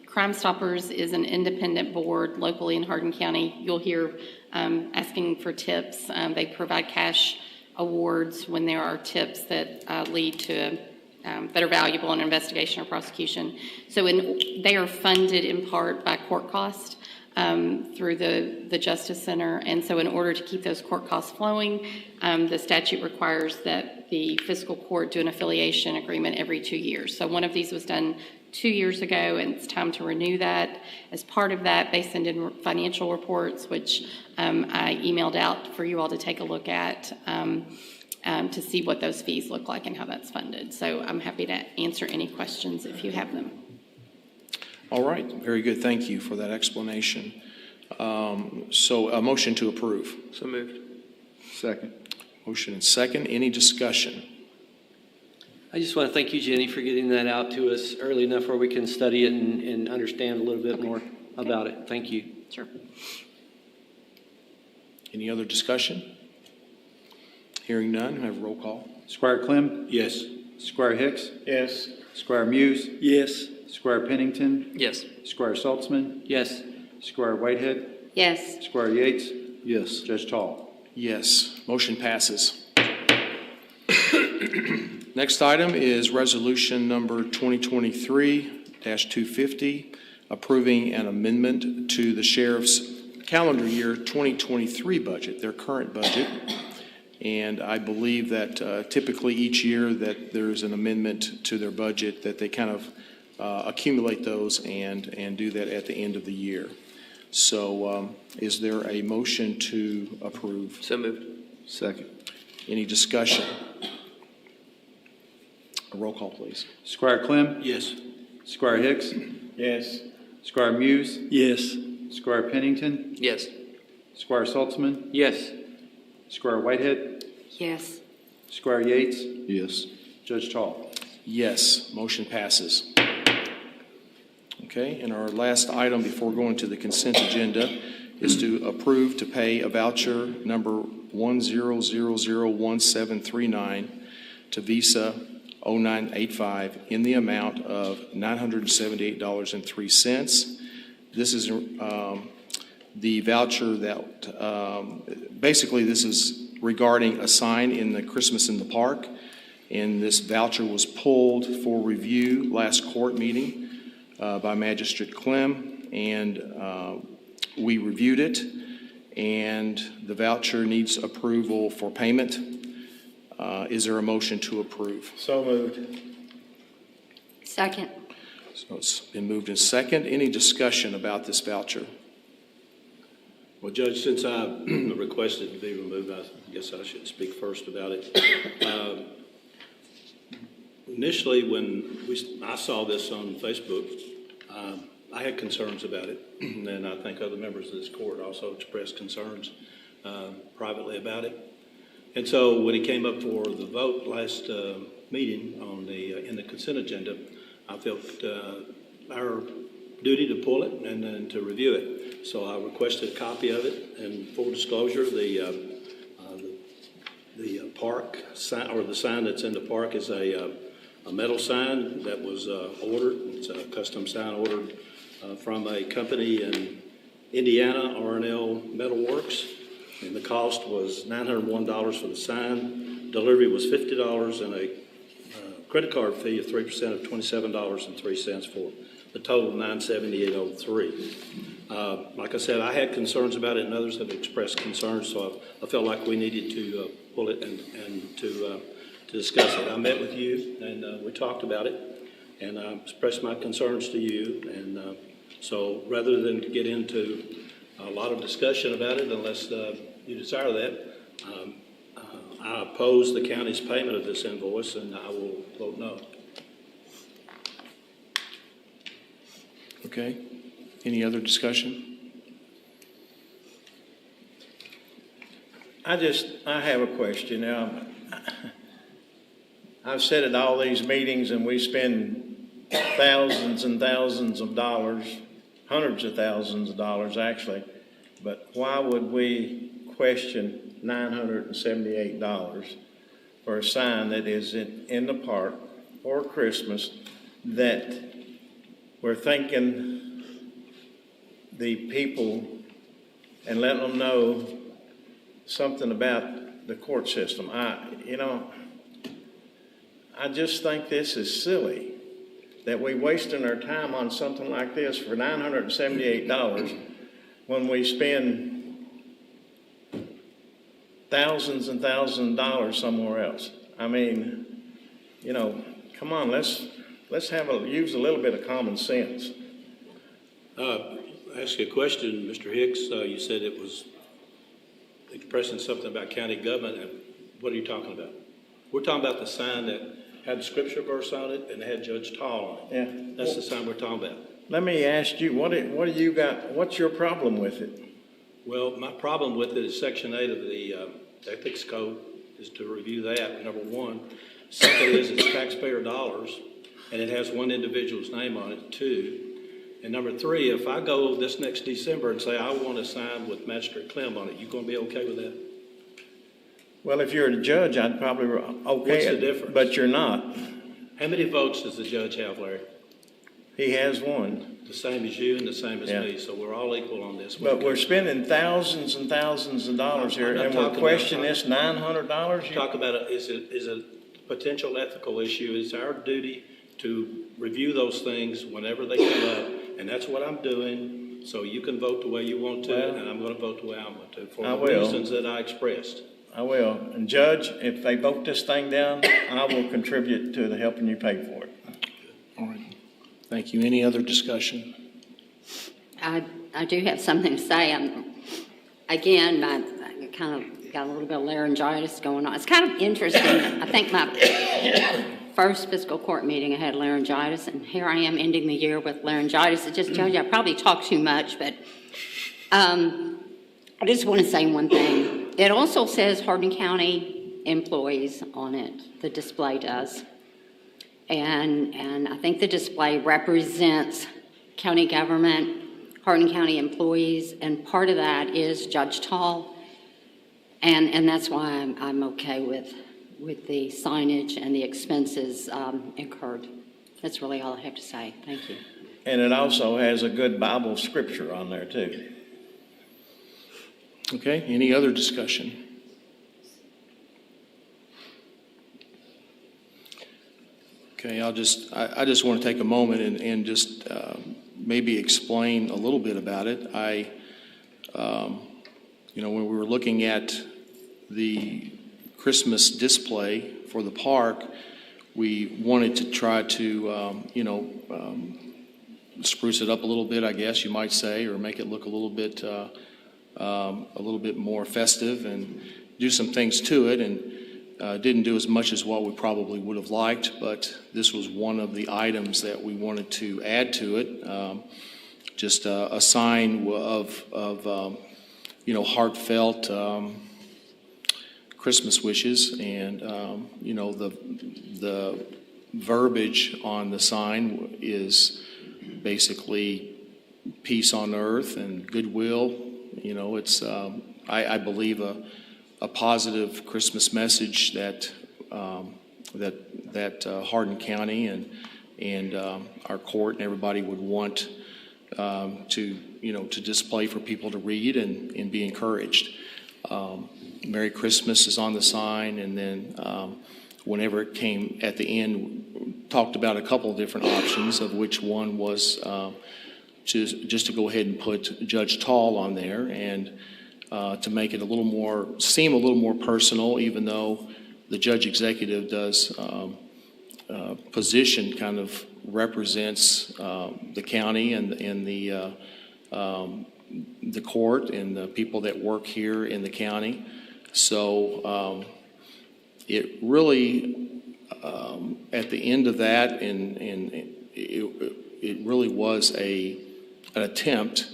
Speaker 14: Crime Stoppers is an independent board locally in Hardin County. You'll hear asking for tips. They provide cash awards when there are tips that lead to that are valuable in investigation or prosecution. So they are funded in part by court cost through the Justice Center. And so in order to keep those court costs flowing, the statute requires that the Fiscal Court do an affiliation agreement every 2 years. So one of these was done 2 years ago, and it's time to renew that. As part of that, they send in financial reports, which I emailed out for you all to take a look at to see what those fees look like and how that's funded. So I'm happy to answer any questions if you have them.
Speaker 1: All right, very good. Thank you for that explanation. So a motion to approve.
Speaker 12: So moved.
Speaker 9: Second.
Speaker 1: Motion and second. Any discussion?
Speaker 8: I just want to thank you, Jenny, for getting that out to us early enough where we can study it and understand a little bit more about it. Thank you.
Speaker 14: Sure.
Speaker 1: Any other discussion? Hearing none, have a roll call.
Speaker 2: Squire Clem?
Speaker 6: Yes.
Speaker 2: Squire Hicks?
Speaker 4: Yes.
Speaker 2: Squire Muse?
Speaker 6: Yes.
Speaker 2: Squire Pennington?
Speaker 12: Yes.
Speaker 2: Squire Saltzman?
Speaker 8: Yes.
Speaker 2: Squire Whitehead?
Speaker 3: Yes.
Speaker 2: Squire Yates?
Speaker 9: Yes.
Speaker 2: Judge Tall?
Speaker 1: Yes, motion passes. Next item is resolution number 2023-250, approving an amendment to the sheriff's calendar year 2023 budget, their current budget. And I believe that typically each year that there's an amendment to their budget, that they kind of accumulate those and do that at the end of the year. So is there a motion to approve?
Speaker 12: So moved.
Speaker 9: Second.
Speaker 1: Any discussion? A roll call, please.
Speaker 2: Squire Clem?
Speaker 6: Yes.
Speaker 2: Squire Hicks?
Speaker 4: Yes.
Speaker 2: Squire Muse?
Speaker 6: Yes.
Speaker 2: Squire Pennington?
Speaker 12: Yes.
Speaker 2: Squire Saltzman?
Speaker 8: Yes.
Speaker 2: Squire Whitehead?
Speaker 3: Yes.
Speaker 2: Squire Yates?
Speaker 9: Yes.
Speaker 2: Judge Tall?
Speaker 1: Yes, motion passes. Okay, and our last item before going to the consent agenda is to approve to pay a voucher number 10001739 to Visa 0985 in the amount of $978.03. This is the voucher that, basically this is regarding a sign in the Christmas in the Park. And this voucher was pulled for review last court meeting by Magistrate Clem, and we reviewed it, and the voucher needs approval for payment. Is there a motion to approve?
Speaker 4: So moved.
Speaker 3: Second.
Speaker 1: So it's been moved in second. Any discussion about this voucher?
Speaker 6: Well, Judge, since I requested to be removed, I guess I should speak first about it. Initially, when I saw this on Facebook, I had concerns about it, and I think other members of this court also expressed concerns privately about it. And so when it came up for the vote last meeting on in the consent agenda, I felt our duty to pull it and then to review it. So I requested a copy of it, and full disclosure, the park sign, or the sign that's in the park, is a metal sign that was ordered. It's a custom sign ordered from a company in Indiana, R&L Metalworks, and the cost was $901 for the sign. Delivery was $50 and a credit card fee of 3% of $27.03 for the total of $978.03. Like I said, I had concerns about it, and others have expressed concerns, so I felt like we needed to pull it and to discuss it. I met with you, and we talked about it, and I expressed my concerns to you, and so rather than to get into a lot of discussion about it, unless you desire that, I oppose the county's payment of this invoice, and I will vote no.
Speaker 1: Okay. Any other discussion?
Speaker 4: I have a question. I've said at all these meetings, and we spend thousands and thousands of dollars, hundreds of thousands of dollars actually, but why would we question $978 for a sign that is in the park for Christmas, that we're thanking the people and letting them know something about the court system. I just think this is silly, that we're wasting our time on something like this for $978 when we spend thousands and thousands of dollars somewhere else. I mean, come on, let's use a little bit of common sense.
Speaker 6: Ask you a question, Mr. Hicks. You said it was expressing something about county government. What are you talking about? We're talking about the sign that had the scripture verse on it and had Judge Tall on it.
Speaker 4: Yeah.
Speaker 6: That's the sign we're talking about.
Speaker 4: Let me ask you, what do you got? What's your problem with it?
Speaker 6: Well, my problem with it is Section 8 of the Ethics Code is to review that, number one. Second is it's taxpayer dollars, and it has one individual's name on it, too. And number three, if I go this next December and say I want a sign with Magistrate Clem on it, you going to be okay with that?
Speaker 4: Well, if you're a judge, I'd probably okay.
Speaker 6: What's the difference?
Speaker 4: But you're not.
Speaker 6: How many votes does the judge have, Larry?
Speaker 4: He has one.
Speaker 6: The same as you and the same as me, so we're all equal on this.
Speaker 4: But we're spending thousands and thousands of dollars here, and we're questioning this $900.
Speaker 6: Talk about is a potential ethical issue. It's our duty to review those things whenever they come up, and that's what I'm doing. So you can vote the way you want to, and I'm going to vote the way I want to for the reasons that I expressed.
Speaker 4: I will. And Judge, if they vote this thing down, I will contribute to the helping you pay for it.
Speaker 1: All right. Thank you. Any other discussion?
Speaker 3: I do have something to say. I kind of got a little bit of laryngitis going on. It's kind of interesting. I think my first fiscal court meeting, I had laryngitis, and here I am ending the year with laryngitis. It just tells you I probably talk too much, but I just want to say one thing. It also says Hardin County employees on it. The display does. And I think the display represents county government, Hardin County employees, and part of that is Judge Tall. And that's why I'm okay with the signage and the expenses incurred. That's really all I have to say. Thank you.
Speaker 4: And it also has a good Bible scripture on there, too.
Speaker 1: Okay. Any other discussion? Okay, I just want to take a moment and just maybe explain a little bit about it. When we were looking at the Christmas display for the park, we wanted to try to, spruce it up a little bit, I guess you might say, or make it look a little bit more festive and do some things to it. And didn't do as much as what we probably would have liked, but this was one of the items that we wanted to add to it. Just a sign of heartfelt Christmas wishes, and the verbiage on the sign is basically peace on earth and goodwill. It's I believe a positive Christmas message that Hardin County and our court and everybody would want to display for people to read and be encouraged. Merry Christmas is on the sign, and then whenever it came at the end, talked about a couple of different options, of which one was just to go ahead and put Judge Tall on there, and to make it seem a little more personal, even though the judge executive does position kind of represents the county and the court and the people that work here in the county. So it really, at the end of that, and it really was an attempt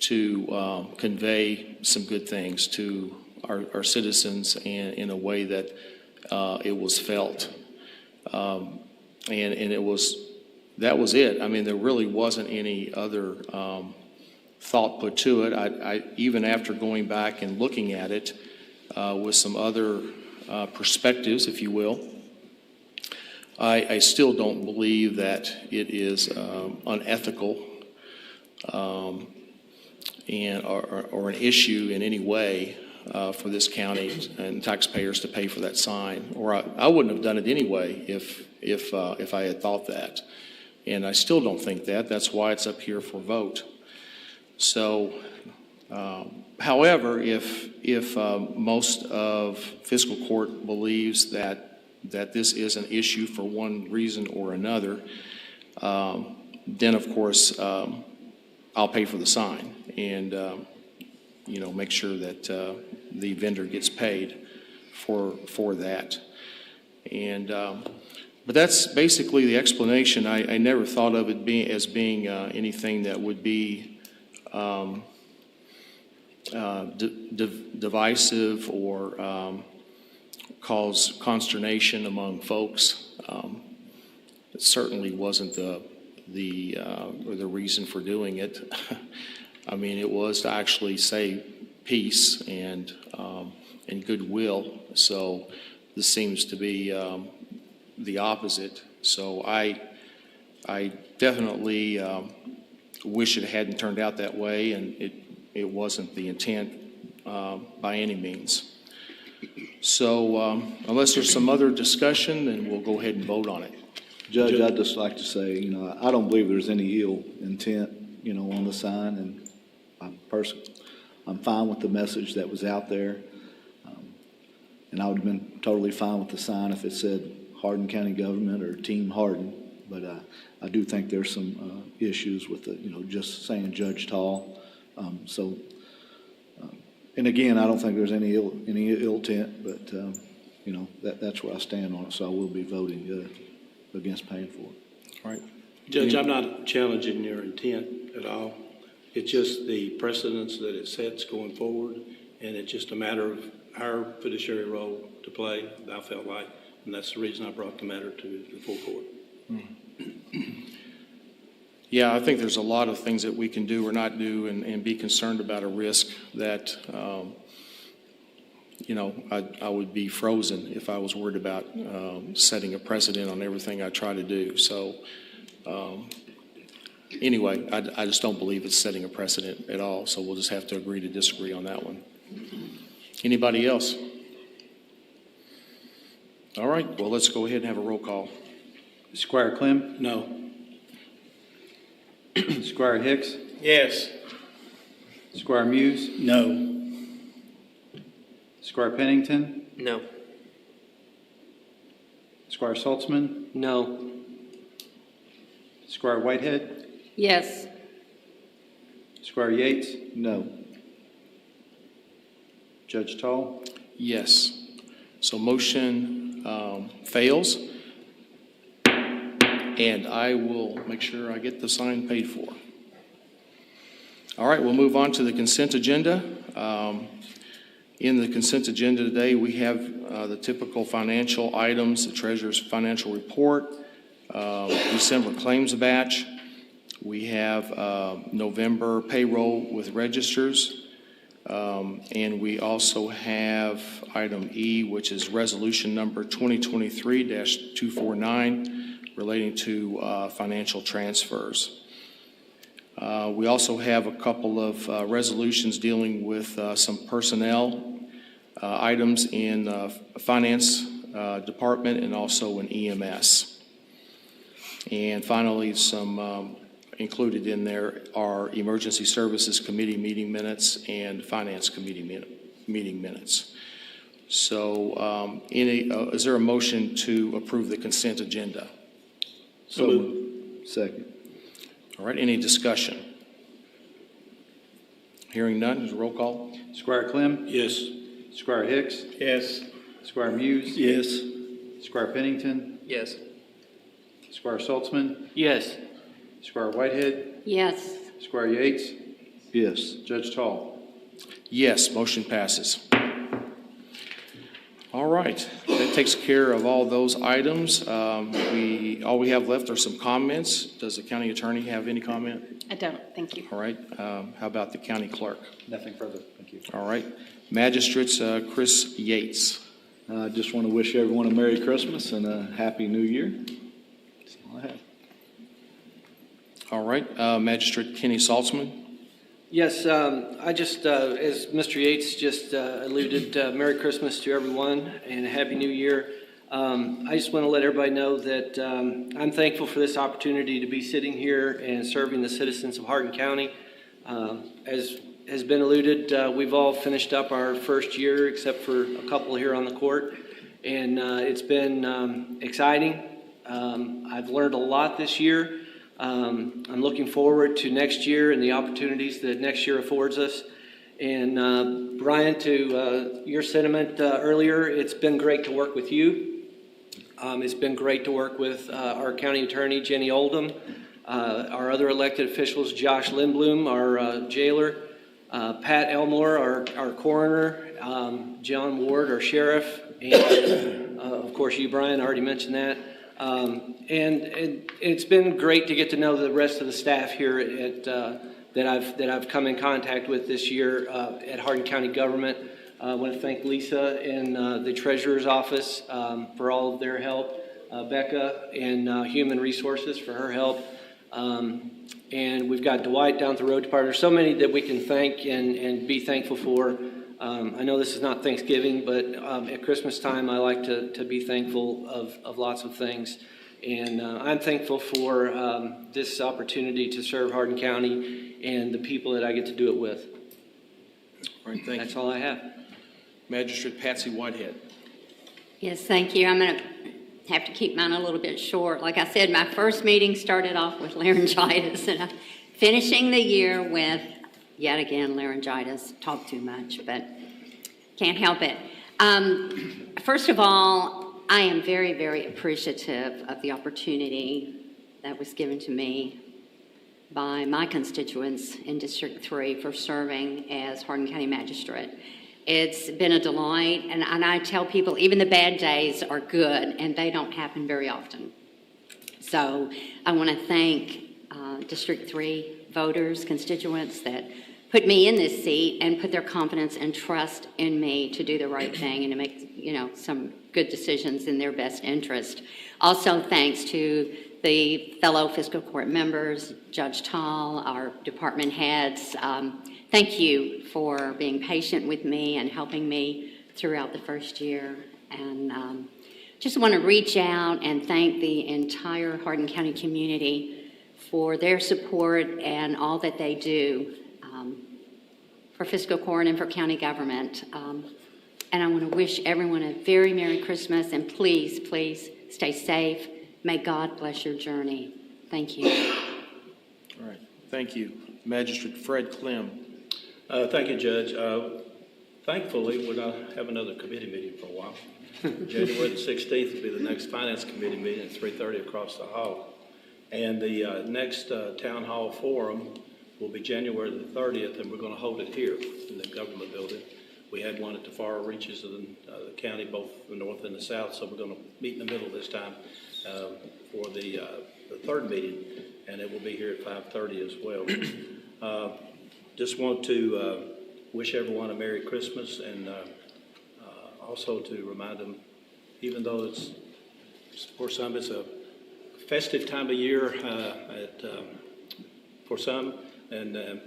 Speaker 1: to convey some good things to our citizens in a way that it was felt. And that was it. I mean, there really wasn't any other thought put to it. I even after going back and looking at it with some other perspectives, if you will. I still don't believe that it is unethical or an issue in any way for this county and taxpayers to pay for that sign. Or I wouldn't have done it anyway if I had thought that. And I still don't think that. That's why it's up here for vote. So, however, if most of Fiscal Court believes that this is an issue for one reason or another, then of course I'll pay for the sign and make sure that the vendor gets paid for that. And but that's basically the explanation. I never thought of it as being anything that would be divisive or cause consternation among folks. It certainly wasn't the reason for doing it. I mean, it was to actually say peace and goodwill. So this seems to be the opposite. So I definitely wish it hadn't turned out that way, and it wasn't the intent by any means. So unless there's some other discussion, then we'll go ahead and vote on it.
Speaker 9: Judge, I'd just like to say, I don't believe there's any ill intent, on the sign, and I'm fine with the message that was out there. And I would have been totally fine with the sign if it said Hardin County Government or Team Hardin. But I do think there's some issues with the, just saying Judge Tall. And again, I don't think there's any ill intent, but that's where I stand on it. So I will be voting against paying for it.
Speaker 1: All right,
Speaker 6: Judge, I'm not challenging your intent at all. It's just the precedence that it sets going forward, and it's just a matter of our fiduciary role to play, I felt like, and that's the reason I brought the matter to the full court.
Speaker 1: Yeah, I think there's a lot of things that we can do or not do and be concerned about a risk that, I would be frozen if I was worried about setting a precedent on everything I try to do. So anyway, I just don't believe it's setting a precedent at all. So we'll just have to agree to disagree on that one. Anybody else? All right, well, let's go ahead and have a roll call.
Speaker 2: Squire Clem?
Speaker 6: No.
Speaker 2: Squire Hicks?
Speaker 4: Yes.
Speaker 2: Squire Muse?
Speaker 6: No.
Speaker 2: Squire Pennington?
Speaker 12: No.
Speaker 2: Squire Saltzman?
Speaker 8: No.
Speaker 2: Squire Whitehead?
Speaker 3: Yes.
Speaker 2: Squire Yates?
Speaker 9: No.
Speaker 2: Judge Tall?
Speaker 1: Yes. So motion fails. And I will make sure I get the sign paid for. All right, we'll move on to the consent agenda. In the consent agenda today, we have the typical financial items, the treasurer's financial report, December claims batch. We have November payroll with registers. And we also have item E, which is resolution number 2023-249 relating to financial transfers. We also have a couple of resolutions dealing with some personnel items in finance department and also in EMS. And finally, some included in there are emergency services committee meeting minutes and finance committee meeting minutes. So is there a motion to approve the consent agenda?
Speaker 9: So moved. Second.
Speaker 1: All right, any discussion? Hearing none, is a roll call?
Speaker 2: Squire Clem?
Speaker 6: Yes.
Speaker 2: Squire Hicks?
Speaker 4: Yes.
Speaker 2: Squire Muse?
Speaker 6: Yes.
Speaker 2: Squire Pennington?
Speaker 12: Yes.
Speaker 2: Squire Saltzman?
Speaker 8: Yes.
Speaker 2: Squire Whitehead?
Speaker 3: Yes.
Speaker 2: Squire Yates?
Speaker 9: Yes.
Speaker 2: Judge Tall?
Speaker 1: Yes, motion passes. All right, that takes care of all those items. All we have left are some comments. Does the county attorney have any comment?
Speaker 14: I don't, thank you.
Speaker 1: All right, how about the county clerk?
Speaker 11: Nothing further, thank you.
Speaker 1: All right, magistrates, Chris Yates.
Speaker 9: I just want to wish everyone a Merry Christmas and a Happy New Year. That's all I have.
Speaker 1: All right, Magistrate Kenny Saltzman.
Speaker 8: Yes, I just, as Mr. Yates just alluded, Merry Christmas to everyone and a Happy New Year. I just want to let everybody know that I'm thankful for this opportunity to be sitting here and serving the citizens of Hardin County. As has been alluded, we've all finished up our first year except for a couple here on the court, and it's been exciting. I've learned a lot this year. I'm looking forward to next year and the opportunities that next year affords us. And Brian, to your sentiment earlier, it's been great to work with you. It's been great to work with our county attorney, Jenny Oldham, our other elected officials, Josh Lindblom, our jailer, Pat Elmore, our coroner, John Ward, our sheriff, and of course you, Brian, already mentioned that. And it's been great to get to know the rest of the staff here at, that I've come in contact with this year at Hardin County Government. I want to thank Lisa and the Treasurer's Office for all of their help, Becca and Human Resources for her help. And we've got Dwight down the road department. There's so many that we can thank and be thankful for. I know this is not Thanksgiving, but at Christmas time, I like to be thankful of lots of things. And I'm thankful for this opportunity to serve Hardin County and the people that I get to do it with.
Speaker 1: All right,
Speaker 8: That's all I have.
Speaker 1: Magistrate Patsy Whitehead.
Speaker 3: Yes, thank you. I'm going to have to keep mine a little bit short. Like I said, my first meeting started off with laryngitis, and I'm finishing the year with, yet again, laryngitis. Talk too much, but can't help it. First of all, I am very, very appreciative of the opportunity that was given to me by my constituents in District 3 for serving as Hardin County Magistrate. It's been a delight, and I tell people even the bad days are good, and they don't happen very often. So I want to thank District 3 voters, constituents that put me in this seat and put their confidence and trust in me to do the right thing and to make, some good decisions in their best interest. Also, thanks to the fellow Fiscal Court members, Judge Tall, our department heads. Thank you for being patient with me and helping me throughout the first year. And just want to reach out and thank the entire Hardin County community for their support and all that they do for Fiscal Court and for county government. And I want to wish everyone a very Merry Christmas, and please, please stay safe. May God bless your journey. Thank you.
Speaker 1: All right, thank you. Magistrate Fred Clem.
Speaker 6: Thank you, Judge. Thankfully, we're not have another committee meeting for a while. January the 16th will be the next Finance Committee meeting at 3:30 across the hall. And the next Town Hall Forum will be January the 30th, and we're going to hold it here in the government building. We had one at the far reaches of the county, both the north and the south, so we're going to meet in the middle this time for the third meeting, and it will be here at 5:30 as well. Just want to wish everyone a Merry Christmas, and also to remind them, even though it's, for some, it's a festive time of year for some, and as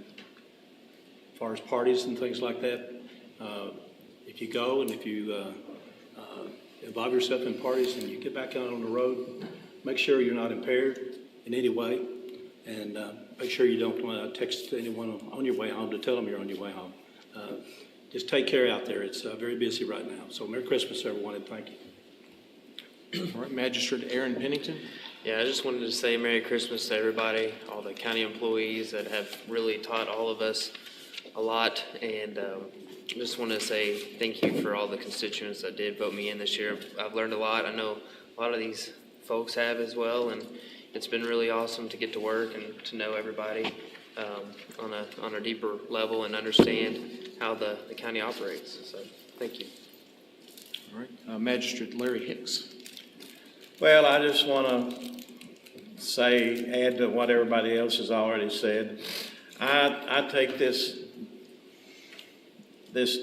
Speaker 6: far as parties and things like that, if you go and if you involve yourself in parties and you get back out on the road, make sure you're not impaired in any way, and make sure you don't text anyone on your way home to tell them you're on your way home. Just take care out there. It's very busy right now. So Merry Christmas, everyone, and thank you.
Speaker 1: All right, Magistrate Aaron Pennington.
Speaker 12: Yeah, I just wanted to say Merry Christmas to everybody, all the county employees that have really taught all of us a lot, and just want to say thank you for all the constituents that did vote me in this year. I've learned a lot. I know a lot of these folks have as well, and it's been really awesome to get to work and to know everybody on a deeper level and understand how the county operates. So thank you.
Speaker 1: All right, Magistrate Larry Hicks.
Speaker 4: Well, I just want to add to what everybody else has already said. I take this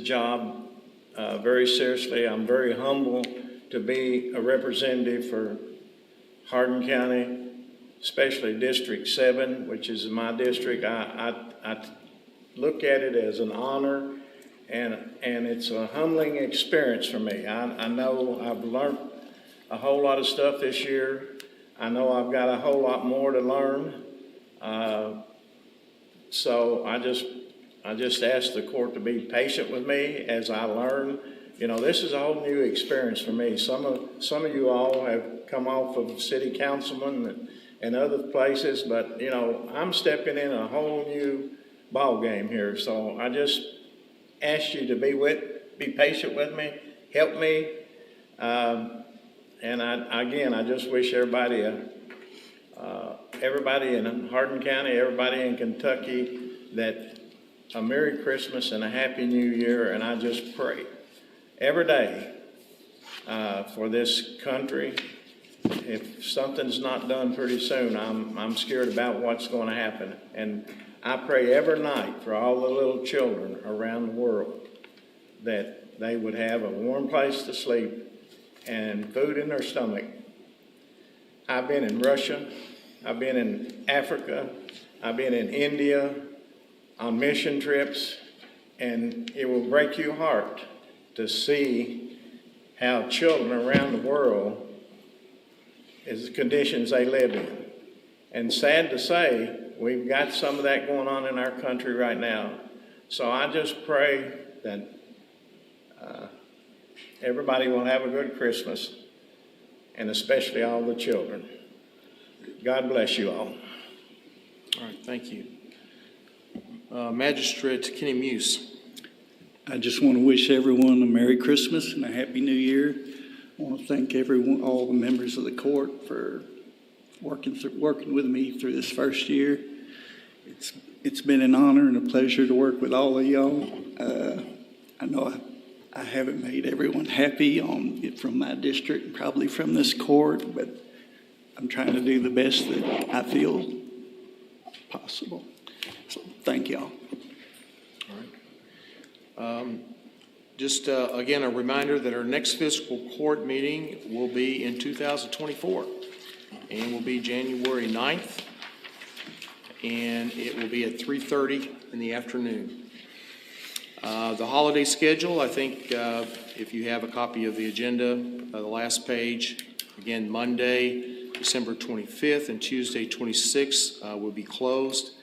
Speaker 4: job very seriously. I'm very humble to be a representative for Hardin County, especially District 7, which is my district. I look at it as an honor, and it's a humbling experience for me. I know I've learned a whole lot of stuff this year. I know I've got a whole lot more to learn. So I just ask the court to be patient with me as I learn. You know, this is a whole new experience for me. Some of you all have come off of city councilman and other places, but you know, I'm stepping in a whole new ball game here. So I just ask you to be patient with me, help me, and I just wish everybody in Hardin County, everybody in Kentucky, that a Merry Christmas and a Happy New Year. And I just pray every day for this country. If something's not done pretty soon, I'm scared about what's going to happen. And I pray every night for all the little children around the world that they would have a warm place to sleep and food in their stomach. I've been in Russia. I've been in Africa. I've been in India on mission trips, and it will break your heart to see how children around the world is the conditions they live in. And sad to say, we've got some of that going on in our country right now. So I just pray that everybody will have a good Christmas, and especially all the children. God bless you all.
Speaker 1: All right, thank you. Magistrate Kenny Muse.
Speaker 15: I just want to wish everyone a Merry Christmas and a Happy New Year. I want to thank everyone, all the members of the court, for working with me through this first year. It's been an honor and a pleasure to work with all of y'all. I know I haven't made everyone happy from my district and probably from this court, but I'm trying to do the best that I feel possible. So thank y'all.
Speaker 1: All right. Just again, a reminder that our next fiscal court meeting will be in 2024, and will be January 9th, and it will be at 3:30 in the afternoon. The holiday schedule, I think if you have a copy of the agenda, the last page, again, Monday, December 25th and Tuesday, 26th will be closed.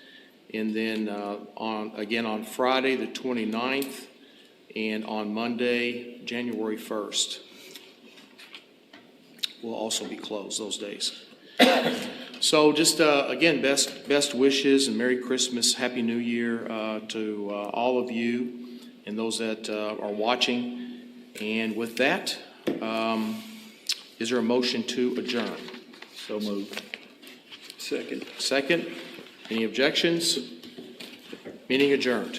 Speaker 1: And then on Friday, the 29th, and on Monday, January 1st, will also be closed those days. So just, again, best wishes and Merry Christmas, Happy New Year to all of you and those that are watching. And with that, is there a motion to adjourn?
Speaker 9: So moved.
Speaker 15: Second.
Speaker 1: Second. Any objections? Meeting adjourned.